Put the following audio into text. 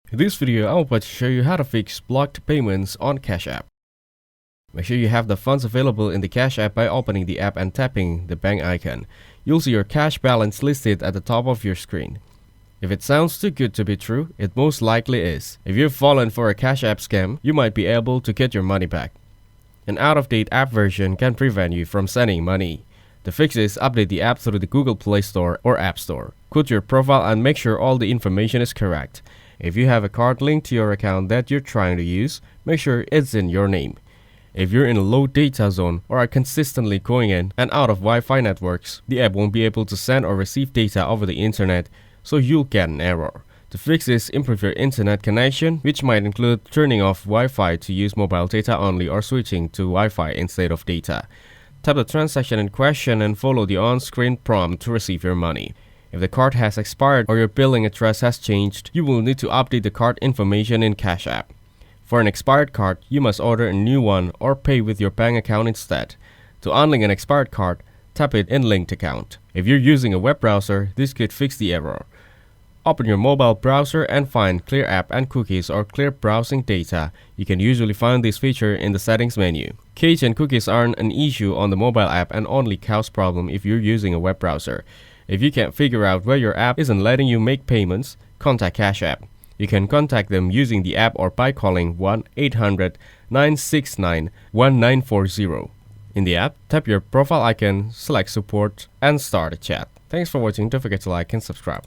In this video, I'm about to show you how to fix blocked payments on Cash App. Make sure you have the funds available in the Cash App by opening the app and tapping the bank icon. You'll see your cash balance listed at the top of your screen. If it sounds too good to be true, it most likely is. If you've fallen for a Cash App scam, you might be able to get your money back. An out-of-date app version can prevent you from sending money. The fix is update the app through the Google Play Store or App Store. Quote your profile and make sure all the information is correct. If you have a card linked to your account that you're trying to use, make sure it's in your name. If you're in a low data zone or are consistently going in and out of Wi-Fi networks, the app won't be able to send or receive data over the internet, so you'll get an error. To fix this, improve your internet connection, which might include turning off Wi-Fi to use mobile data only or switching to Wi-Fi instead of data. Tap the transaction in question and follow the on-screen prompt to receive your money. If the card has expired or your billing address has changed, you will need to update the card information in Cash App. For an expired card, you must order a new one or pay with your bank account instead. To unlink an expired card, tap it in Linked Account. If you're using a web browser, this could fix the error. Open your mobile browser and find Clear App and Cookies or Clear Browsing Data. You can usually find this feature in the Settings menu. Cache and cookies aren't an issue on the mobile app and only cause problem if you're using a web browser. If you can't figure out where your app isn't letting you make payments, contact Cash App. You can contact them using the app or by calling 1-800-969-1940. In the app, tap your profile icon, select Support, and start a chat. Thanks for watching. Don't forget to like and subscribe.